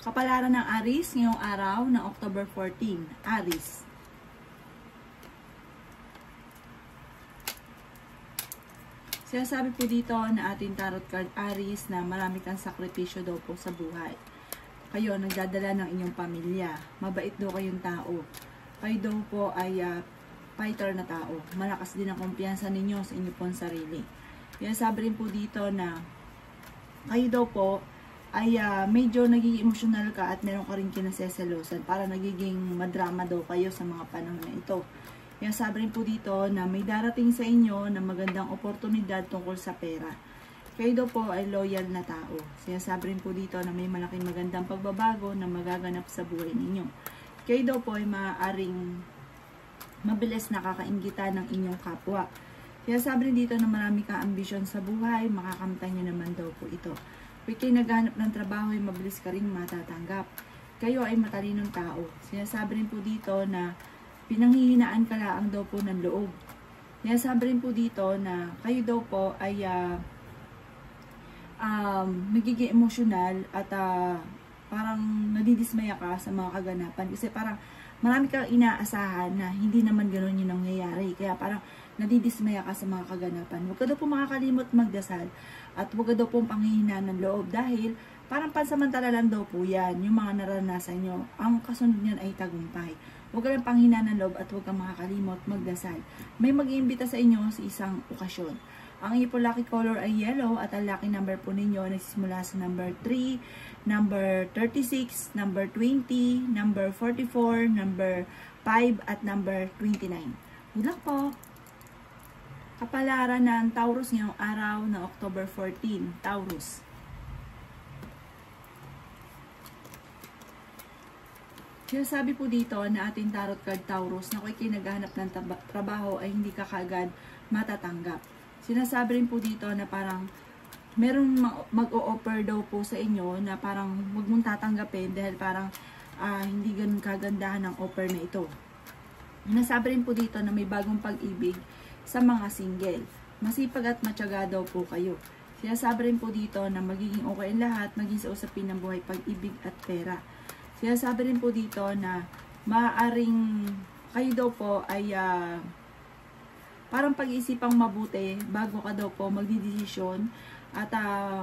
Kapalaran ng Aries ngayong araw ng October 14. Aries. Sinasabi po dito na ating tarot card Aries na marami kang sakripisyo daw po sa buhay. Kayo nagdadala ng inyong pamilya. Mabait daw kayong tao. Kayo daw po ay fighter na tao. Malakas din ang kumpiyansa ninyo sa inyong pong sarili. Sinasabi rin po dito na kayo daw po ay medyo nagiging emosyonal ka at meron ka rin kinaseselosan. Para nagiging madrama daw kayo sa mga panahon na ito. Kaya sabi rin po dito na may darating sa inyo na magandang oportunidad tungkol sa pera. Kayo daw po ay loyal na tao. Sinasabi rin po dito na may malaking magandang pagbabago na magaganap sa buhay ninyo. Kayo daw po ay maaaring mabilis nakakainggitan ng inyong kapwa. Sinasabi rin dito na marami kang ambisyon sa buhay, makakamtan nyo naman daw po ito. Kung kayo naghahanap ng trabaho ay mabilis ka rin matatanggap. Kayo ay matalinong tao. Sinasabi rin po dito na pinanghihinaan ka lang daw po ng loob. Sinasabi rin po dito na kayo daw po ay magiging emosyonal at parang nadidismaya ka sa mga kaganapan. Kasi parang marami kang inaasahan na hindi naman gano'n yung nangyayari. Kaya parang nadidismaya ka sa mga kaganapan. Huwag ka daw po makakalimot magdasal at huwag ka daw pong panghihinaan ng loob dahil parang pansamantala lang daw po yan, yung mga naranasan nyo. Ang kasunod niyan ay tagumpay. Huwag ka lang panghihinaan ng loob at huwag kang makakalimot magdasal. May mag-iimbita sa inyo sa isang okasyon. Ang inyong po lucky color ay yellow at ang lucky number po ninyo nagsisimula sa number 3, number 36, number 20, number 44, number 5 at number 29. Good luck po! Kapalaran ng Taurus ngayong araw na October 14. Taurus. Sinasabi po dito na ating tarot card Taurus na kung kayo naghahanap ng trabaho ay hindi ka kaagad matatanggap. Sinasabi rin po dito na parang merong mag-o-offer daw po sa inyo na parang huwag mong tatanggapin dahil parang hindi ganun kagandahan ang offer na ito. Sinasabi rin po dito na may bagong pag-ibig sa mga single. Masipag at matyaga daw po kayo. Sinasabi rin po dito na magiging okay ang lahat, maging sa usapin ng buhay, pag-ibig at pera. Sinasabi rin po dito na maaaring kayo daw po ay parang pag-iisipang mabuti bago ka daw po magdidesisyon at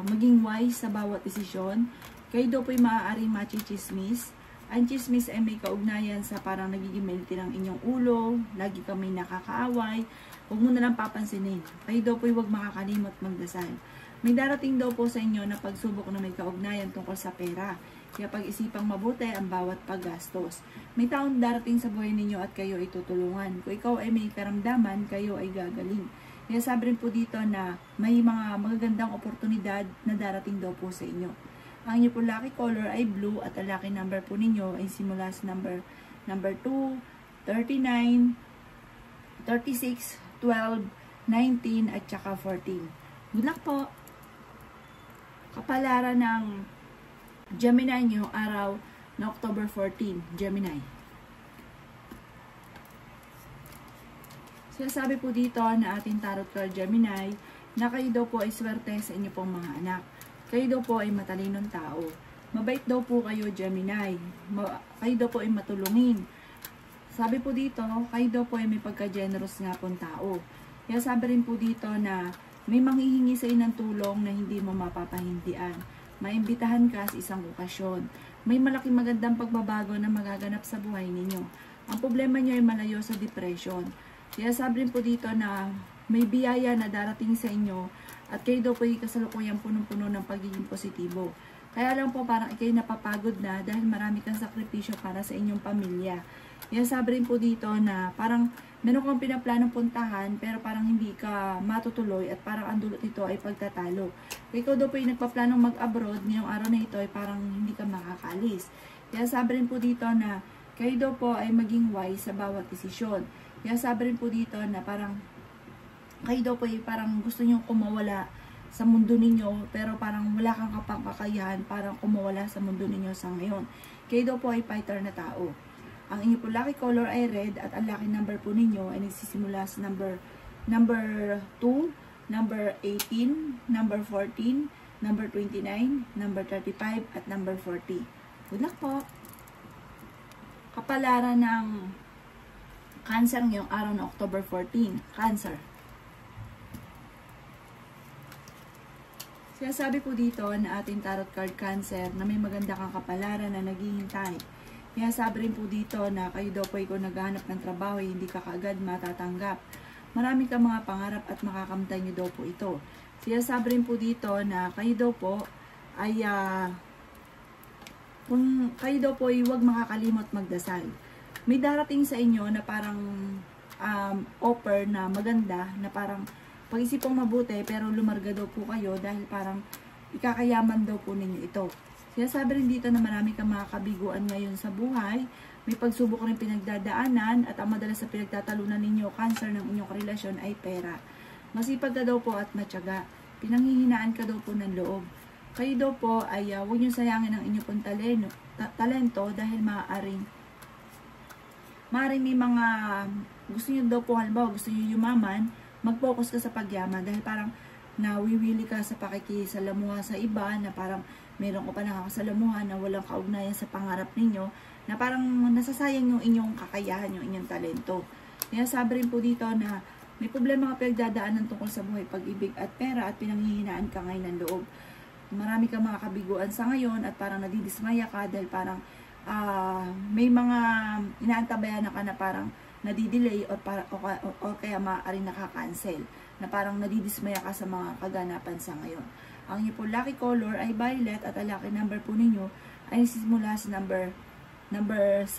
maging wise sa bawat desisyon. Kayo daw po ay maaaring machichismis. Ang chismis ay may kaugnayan sa parang nagiging melty ng inyong ulo, lagi kami nakakaaway. Huwag mo na lang papansinin. Kayo daw po ay huwag makakalimot magdasal. May darating daw po sa inyo na pagsubok na may kaugnayan tungkol sa pera. Kaya pag-isipang mabuti ang bawat paggastos. May taong darating sa buhay ninyo at kayo ay tutulungan. Kung ikaw ay may karamdaman, kayo ay gagaling. Kaya sabi rin po dito na may mga magagandang oportunidad na darating daw po sa inyo. Ang inyo po lucky color ay blue at ang lucky number po ninyo ay simula sa number 2, 39, 36, 12, 19 at saka 14. Good luck po! Kapalaran ng Gemini ngayong araw na October 14. Gemini. Sinasabi po dito na ating tarot card Gemini na kayo daw po ay swerte sa inyo pong mga anak. Kayo daw po ay matalinong tao. Mabait daw po kayo Gemini. Kayo daw po ay matulungin. Sabi po dito, kayo daw po ay may pagka-generous nga pong tao. Kaya sabi rin po dito na may manghihingi sa inyo ng tulong na hindi mo mapapahindian. Maimbitahan ka sa isang okasyon. May malaking magandang pagbabago na magaganap sa buhay ninyo. Ang problema nyo ay malayo sa depression. Kaya sabi rin po dito na may biyaya na darating sa inyo at kayo daw po ay kasalukuyang punong-puno ng pagiging positibo. Kaya lang po parang kayo napapagod na dahil marami kang sakripisyo para sa inyong pamilya. Kaya sabi rin po dito na parang meron kang pinaplanong puntahan pero parang hindi ka matutuloy at parang ang dulot nito ay pagtatalo. Kung ikaw daw po ay nagpaplanong mag-abroad ngayong araw na ito ay parang hindi ka makakalis. Kaya sabi rin po dito na kayo daw po ay maging wise sa bawat desisyon. Kaya sabi rin po dito na parang kayo daw po ay parang gusto nyo kumawala sa mundo ninyo pero parang wala kang kapangkakayahan parang kumawala sa mundo ninyo sa ngayon. Kayo daw po ay fighter na tao. Ang inyo po lucky color ay red at ang lucky number po ninyo ay nagsisimula sa number 2, number 18, number 14, number 29, number 35 at number 40. Good luck po. Kapalaran ng Cancer ngayong araw na October 14. Cancer. Sinasabi po dito na ating tarot card Cancer na may maganda kang kapalaran na naghihintay. Sinasabi rin po dito na kayo daw po ay kung naghahanap ng trabaho hindi ka kaagad matatanggap. Marami kang mga pangarap at makakamtan nyo daw po ito. Sinasabi rin po dito na kayo daw po ay kung kayo daw po ay huwag makakalimot magdasal. May darating sa inyo na parang offer na maganda, na parang pag-isipang mabuti pero lumarga daw po kayo dahil parang ikakayaman daw po ninyo ito. Sinasabi rin dito na marami kang mga kabiguan ngayon sa buhay, may pagsubok rin pinagdadaanan at ang madalas sa pinagtatalunan ninyo, Cancer, ng inyong relasyon ay pera. Masipag ka daw po at matyaga, pinanghihinaan ka daw po ng loob. Kayo daw po ay huwag nyo sayangin ang inyong pong talento dahil maaaring may mga gusto nyo daw po, halimbawa gusto nyo yumaman, mag-focus ka sa pagyaman dahil parang nawiwili ka sa pakikisalamuha sa iba, na parang meron ko pa nakakasalamuha na walang kaugnayan sa pangarap ninyo, na parang nasasayang yung inyong kakayahan, yung inyong talento. Kaya sabi rin po dito na may problema ka pinagdadaanan tungkol sa buhay, pag-ibig at pera at pinanghihinaan ka ngayon ng loob. Marami kang mga kabiguan sa ngayon at parang nadidismaya ka dahil parang may mga inaantabayan na ka na parang nadidelay o kaya maaaring nakakancel, na parang nadidismaya ka sa mga kaganapan sa ngayon. Ang inyong po lucky color ay violet at ang lucky number po ninyo ay simula sa number 6,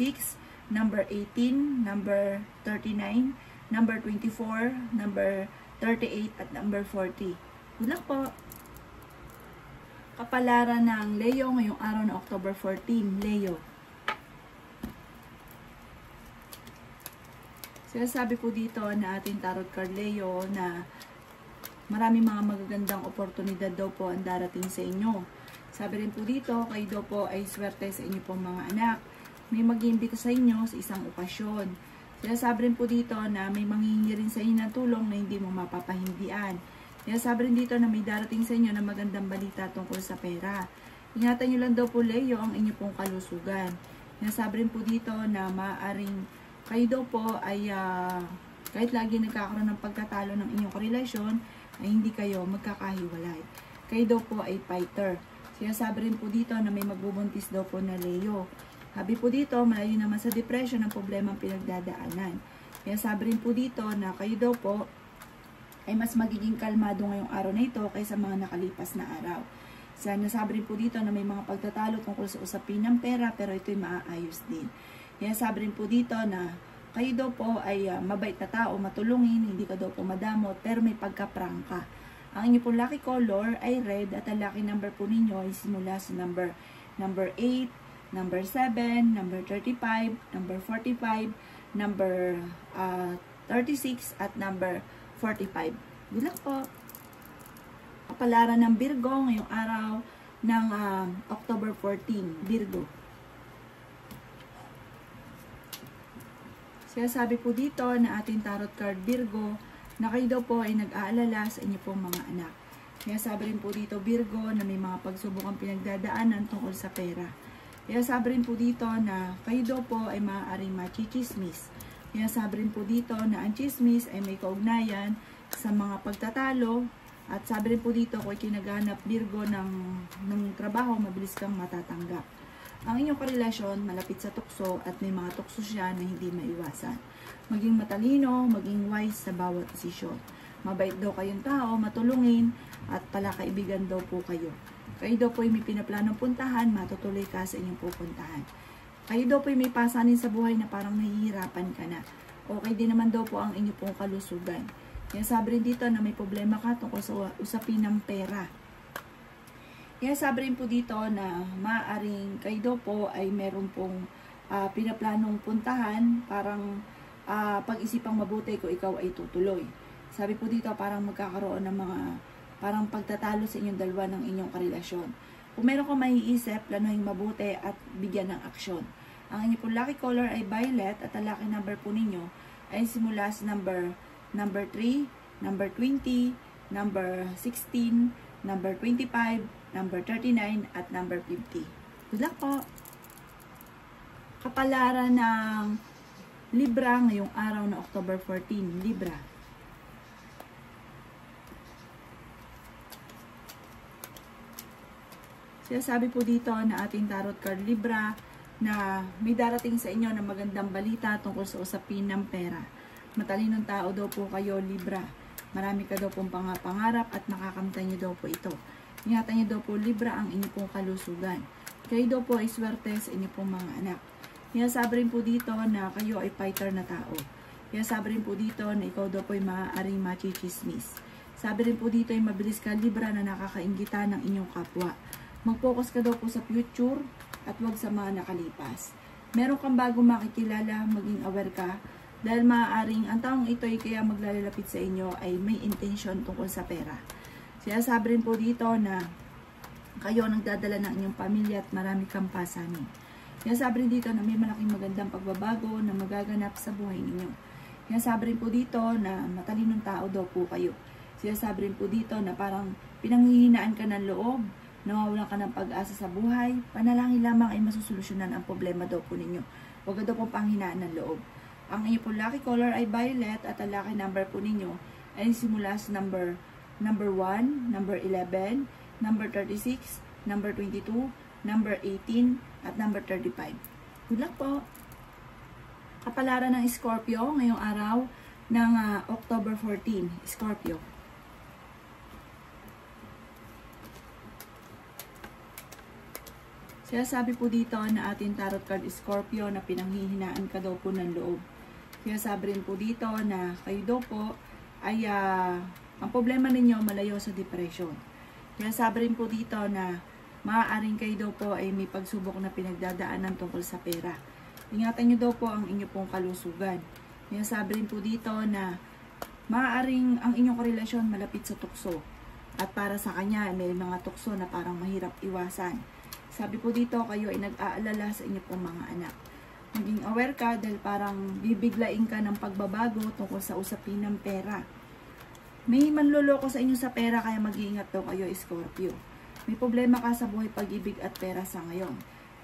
number 18, number 39, number 24, number 38 at number 40. Good luck po! Kapalaran ng Leo ngayong araw na October 14. Leo. Sinasabi po dito na ating tarot card Leo na maraming mga magagandang oportunidad daw po ang darating sa inyo. Sabi rin po dito, kayo daw po ay swerte sa inyo pong mga anak. May mag-iimbita sa inyo sa isang okasyon. Sinasabi rin po dito na may manghihingi rin sa inyo ng tulong na hindi mo mapapahindian. Sinasabi rin dito na may darating sa inyo na magandang balita tungkol sa pera. Ingatan nyo lang daw po Leo ang inyo pong kalusugan. Sinasabi rin po dito na maaaring kayo daw po ay kahit lagi nagkakaroon ng pagtatalo ng inyong relasyon ay hindi kayo magkakahiwalay. Kayo daw po ay fighter. Sinasabi rin po dito na may magbubuntis daw po na Leo. Sabi po dito, malayo naman sa depression ang problema ang pinagdadaanan. Sinasabi rin po dito na kayo daw po ay mas magiging kalmado ngayong araw na ito kaysa mga nakalipas na araw. Sinasabi rin po dito na may mga pagtatalo tungkol sa usapin ng pera pero ito'y maaayos din. Sinasabi rin po dito na kayo daw po ay mabait na tao, matulungin, hindi ka daw po madamot, pero may pagka-prangka. Ang inyo pong lucky color ay red at ang lucky number po ninyo ay simula sa number 8, number 7, number 35, number 45, number 36 at number 45. Good luck po! Kapalaran ng Virgo ngayong araw ng October 14. Virgo. Sinasabi po dito na ating tarot card Virgo na kayo daw po ay nag-aalala sa inyo pong mga anak. Sinasabi rin po dito Virgo na may mga pagsubok ang pinagdadaanan tungkol sa pera. Sinasabi rin po dito na kayo daw po ay maaaring machichismis. Sinasabi rin po dito na ang chismis ay may kaugnayan sa mga pagtatalo. At sabi rin po dito kung kinaghanap Virgo ng trabaho, mabilis kang matatanggap. Ang inyong karelasyon malapit sa tukso at may mga tukso siya na hindi maiwasan. Maging matalino, maging wise sa bawat desisyon. Mabait daw kayong tao, matulungin at palakaibigan daw po kayo. Kayo daw po ay may pinaplanong puntahan, matutuloy ka sa inyong pupuntahan. Kayo daw po ay may pasanin sa buhay na parang nahihirapan ka na. Okay din naman daw po ang inyong pong kalusugan. Kaya sabi rin dito na may problema ka tungkol sa usapin ng pera. Kaya sabi rin po dito na maaaring kayo daw po ay meron pong pinaplanong puntahan, parang pag-isipang mabuti kung ikaw ay tutuloy. Sabi po dito parang magkakaroon ng mga parang pagtatalo sa inyong dalawa ng inyong karelasyon. Kung meron kang maiisip, planuhin mabuti at bigyan ng aksyon. Ang inyong po lucky color ay violet at ang lucky number po ninyo ay simula sa number 3, number 20, number 16, number 25, number 39, at number 50. Good luck po! Kapalaran ng Libra ngayong araw na October 14. Libra. Sinasabi po dito na ating tarot card Libra na may darating sa inyo na magandang balita tungkol sa usapin ng pera. Matalinong tao daw po kayo, Libra. Marami ka daw pong pangarap at makakamtan niyo daw po ito. Ingatan niyo daw po, Libra, ang inyong pong kalusugan. Kayo daw po ay swerte sa inyong pong mga anak. Sinasabi rin po dito na kayo ay fighter na tao. Sinasabi rin po dito na ikaw daw po ay maaaring machichismis. Sabi rin po dito ay mabilis ka, Libra, na nakakainggitan ng inyong kapwa. Mag-focus ka daw po sa future at wag sa mga nakalipas. Meron kang bagong makikilala, maging aware ka, dahil maaaring ang taong ito ay kaya maglalapit sa inyo ay may intention tungkol sa pera. Sinasabi rin po dito na kayo nagdadala ng inyong pamilya at marami kang pasanin. Sinasabi rin dito na may malaking magandang pagbabago na magaganap sa buhay ninyo. Sinasabi rin po dito na matalinong tao daw po kayo. Sinasabi rin po dito na parang pinanghihinaan ka ng loob, nawawalan ka ng pag-asa sa buhay, panalangin lamang ay masusolusyonan ang problema daw po ninyo. Huwag daw po panghinaan ng loob. Ang inyong po lucky color ay violet at ang lucky number po ninyo ay simula sa number 1, number 11, number 36, number 22, number 18, at number 35. Good luck po! Kapalaran ng Scorpio ngayong araw ng October 14. Scorpio. Sinasabi po dito na ating tarot card Scorpio na pinanghihinaan ka daw po ng loob. Sinasabi rin po dito na kayo daw po ay ang problema ninyo malayo sa depression. Sinasabi rin po dito na maaaring kayo daw po ay may pagsubok na pinagdadaanan tungkol sa pera. Ingatan nyo daw po ang inyong pong kalusugan. Sinasabi rin po dito na maaaring ang inyong relasyon malapit sa tukso. At para sa kanya, may mga tukso na parang mahirap iwasan. Sabi po dito, kayo ay nag-aalala sa inyong pong mga anak. Maging aware ka dahil parang bibiglain ka ng pagbabago tungkol sa usapin ng pera. May manloloko sa inyo sa pera kaya mag-iingat daw kayo, Scorpio. May problema ka sa buhay, pag-ibig at pera sa ngayon.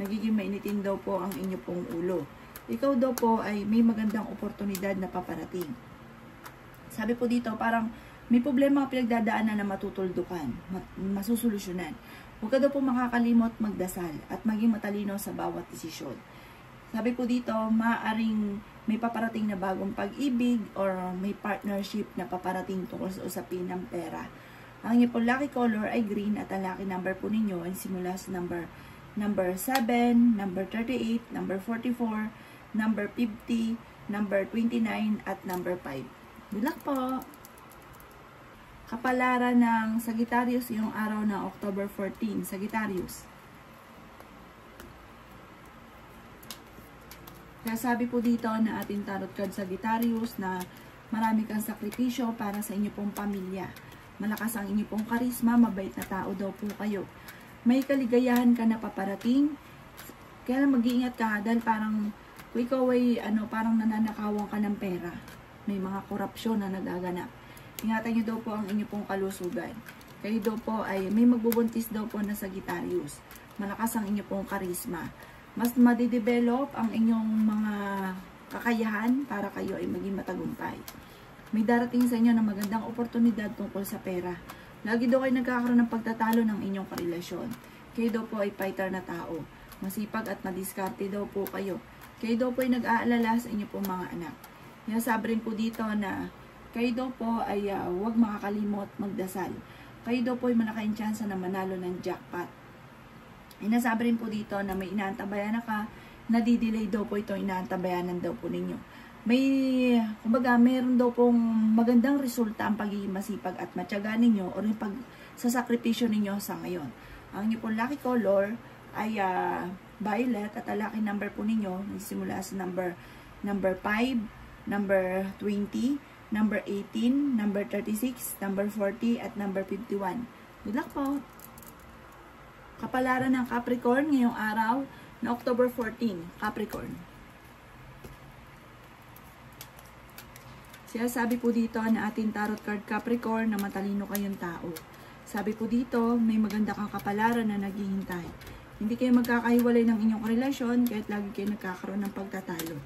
Nagiging mainitin daw po ang inyo pong ulo. Ikaw daw po ay may magandang oportunidad na paparating. Sabi po dito, parang may problema ka pinagdadaanan na matutuldukan, masusolusyonan. Huwag ka daw po makakalimot magdasal at maging matalino sa bawat desisyon. Sabi po dito, maaaring may paparating na bagong pag-ibig or may partnership na paparating tungkol sa usapin ng pera. Ang inyong po lucky color ay green at ang lucky number po ninyo ay simula sa number 7, number 38, number 44, number 50, number 29, at number 5. Good luck po! Kapalaran ng Sagittarius yung araw na October 14. Sagittarius. Kaya sabi po dito na ating tarot card Sagittarius na marami kang sakripisyo para sa inyo pong pamilya. Malakas ang inyong pong karisma, mabait na tao daw po kayo. May kaligayahan ka na paparating, kaya mag-iingat ka dahil parang kung ikaw ay parang nananakawan ka ng pera. May mga korupsyon na nagaganap. Ingatan nyo daw po ang inyong pong kalusugan. Kayo daw po ay may magbubuntis daw po na Sagittarius. Malakas ang inyong pong karisma. Mas madidevelop ang inyong mga kakayahan para kayo ay maging matagumpay. May darating sa inyo na magandang oportunidad tungkol sa pera. Lagi daw kayo nagkakaroon ng pagtatalo ng inyong karelasyon. Kayo daw po ay fighter na tao. Masipag at madiskarte daw po kayo. Kayo daw po ay nag-aalala sa inyong pong mga anak. Sinasabi rin po dito na kayo daw po ay huwag makakalimot magdasal. Kayo daw po ay malakaing tsansa na manalo ng jackpot. Inasabi rin po dito na may inaantabayan na ka, nadidelay daw po itong inaantabayanan daw po ninyo. May, kumbaga, mayroon daw pong magandang resulta ang pagiging masipag at matyaga ninyo o yung pagsasakripisyo ninyo sa ngayon. Ang inyo pong lucky color ay violet at ang lucky number po ninyo nagsimula sa number 5, number 20, number 18, number 36, number 40, at number 51. Good luck po! Kapalaran ng Capricorn ngayong araw na October 14, Capricorn. Sabi po dito na ating tarot card Capricorn na matalino kayong tao. Sabi po dito, may maganda kang kapalaran na naghihintay. Hindi kayo magkakahiwalay ng inyong relasyon kahit lagi kayo nagkakaroon ng pagtatalo.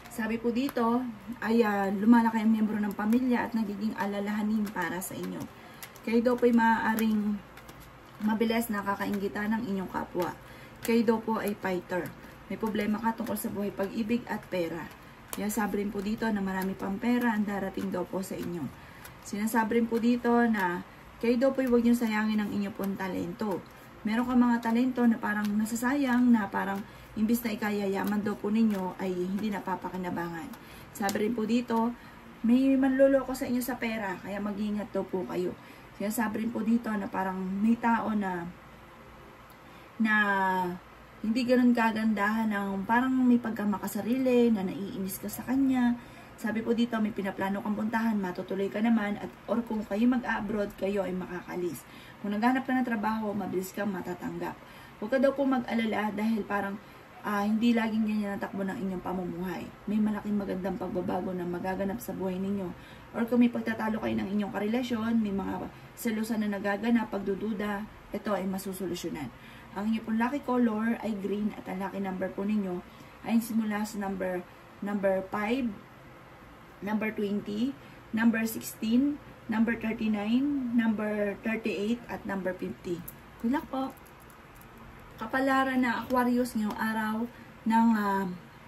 Sabi po dito ay lumalaki ang miyembro ng pamilya at nagiging alalahanin para sa inyo. Kayo daw po ay maaaring mabilis nakakaingitan ng inyong kapwa. Kayo daw po ay fighter. May problema ka tungkol sa buhay, pag-ibig at pera. Kaya sabi rin po dito na marami pang pera ang darating daw po sa inyo. Sinasabi rin po dito na kayo daw po ay huwag nyo sayangin ang inyong pong talento. Meron ka mga talento na parang nasasayang, na parang imbis na ikayayaman daw po ninyo ay hindi napapakinabangan. Sabi rin po dito, may manloloko sa inyo sa pera, kaya mag-ingat daw po kayo. Kaya sabi rin po dito na parang may tao na hindi ganun kagandahan, ng parang may pagkamakasarili, na naiinis ka sa kanya. Sabi po dito, may pinaplano kang puntahan, matutuloy ka naman, at or kung kayo mag-abroad, kayo ay makakalis. Kung naghanap ka ng trabaho, mabilis kang matatanggap. Huwag ka daw po mag-alala dahil parang hindi laging ganyan ang takbo ng inyong pamumuhay. May malaking magandang pagbabago na magaganap sa buhay ninyo. Or kung may pagtatalo kayo ng inyong karelasyon, may mga selusan na nagaganap, pagdududa, ito ay masusolusyonan. Ang inyong pong lucky color ay green at ang lucky number po ninyo ay simula sa number 5, number 20, number 16, number 39, number 38, at number 50. Good luck po! Kapalaran na Aquarius ngayong araw ng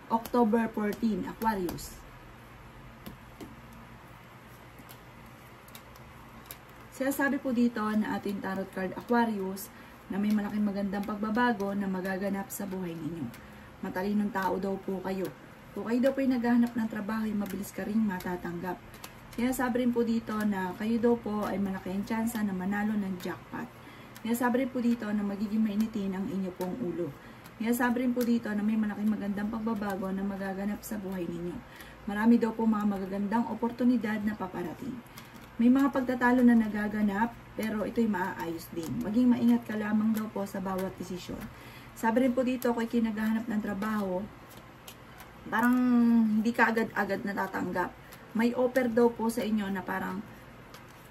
October 14, Aquarius. Sinasabi po dito na ating tarot card Aquarius na may malaking magandang pagbabago na magaganap sa buhay ninyo. Matalinong tao daw po kayo. Kung kayo daw po ay naghahanap ng trabaho, mabilis ka rin matatanggap. Kaya sabi rin po dito na kayo daw po ay malaki ang tsansa na manalo ng jackpot. Kaya sabi rin po dito na magiging mainitin ang inyo pong ulo. Kaya sabi rin po dito na may malaking magandang pagbabago na magaganap sa buhay ninyo. Marami daw po mga magagandang oportunidad na paparating. May mga pagtatalo na nagaganap, pero ito'y maaayos din. Maging maingat ka lamang daw po sa bawat desisyon. Sabi rin po dito, kung kinaghahanap ng trabaho, parang hindi ka agad-agad natatanggap. May offer daw po sa inyo na parang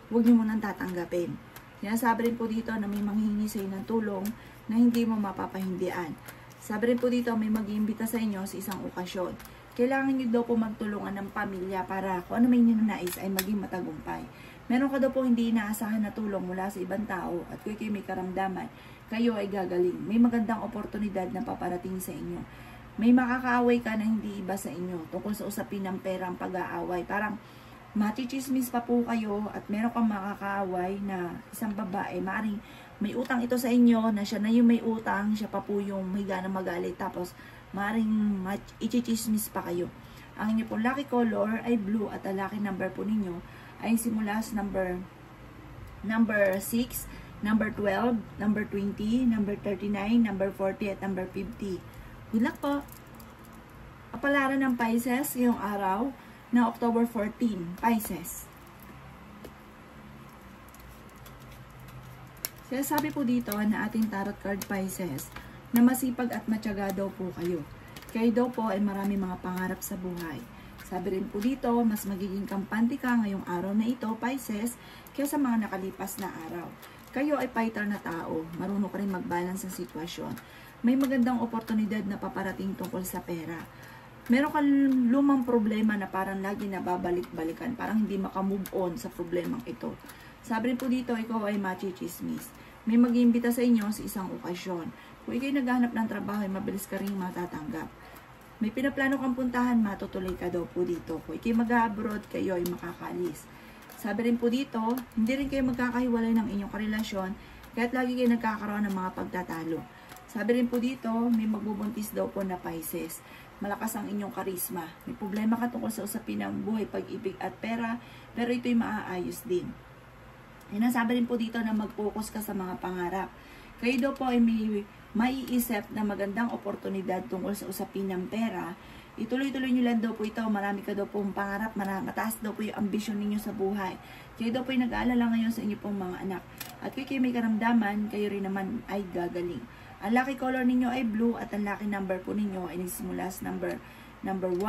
huwag nyo munang tatanggapin. Sabi rin po dito na may manghihingi sa inyo ng tulong na hindi mo mapapahindian. Sabi rin po dito, may mag-iimbita sa inyo sa isang okasyon. Kailangan nyo daw po magtulungan ng pamilya para kung ano may ninanais ay maging matagumpay. Meron ka daw po hindi inaasahan na tulong mula sa ibang tao at kung kayo may karamdaman, kayo ay gagaling. May magandang oportunidad na paparating sa inyo. May makakaaway ka na hindi iba sa inyo tungkol sa usapin ng perang pag-aaway. Parang matichismis pa po kayo at meron kang makakaaway na isang babae. Maaaring may utang ito sa inyo na siya na yung may utang, siya pa po yung may ganang magalit. Tapos maaaring ichichismis pa kayo. Ang inyo pong lucky color ay blue at ang lucky number po ninyo ay simula sa number 6, number 12, number 20, number 39, number 40, at number 50. Good luck po! Kapalaran ng Pisces ngayong araw na October 14, Pisces. Sabi po dito na ating tarot card Pisces na masipag at matyaga daw po kayo. Kayo daw po ay marami mga pangarap sa buhay. Sabi rin po dito, mas magiging kampante ka ngayong araw na ito, Pisces, kaysa mga nakalipas na araw. Kayo ay fighter na tao, marunong ka rin mag-balance ng sitwasyon. May magandang oportunidad na paparating tungkol sa pera. Meron kang lumang problema na parang lagi nababalik-balikan, parang hindi makamove on sa problemang ito. Sabi rin po dito, ikaw ay machichismis. May mag-iimbita sa inyo sa isang okasyon. Kung ikaw'y naghahanap ng trabaho, mabilis ka rin matatanggap. May pinaplano kang puntahan, matutuloy ka daw po dito. Kung ikaw'y mag-abroad, kayo ay makakalis. Sabi rin po dito, hindi rin kayo magkakahiwalay ng inyong karelasyon, kahit lagi kayo nagkakaroon ng mga pagtatalo. Sabi rin po dito, may magbubuntis daw po na Pisces. Malakas ang inyong karisma. May problema ka tungkol sa usapin ng buhay, pag-ibig at pera, pero ito'y maaayos din. Sabi rin po dito na mag-focus ka sa mga pangarap. Kayo daw po ay may maiisip na magandang oportunidad tungkol sa usapin ng pera. Ituloy-tuloy nyo lang daw po ito. Marami ka daw pong pangarap, mataas daw po yung ambisyon ninyo sa buhay. Kayo daw po ay nag-aalala ngayon sa inyo pong mga anak. At kung kayo may karamdaman, kayo rin naman ay gagaling. Ang lucky color ninyo ay blue at ang lucky number po ninyo ay nagsimula sa number 1,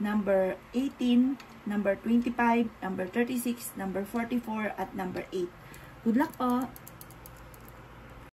number 18, number 25, number 36, number 44, at number 8. Good luck po!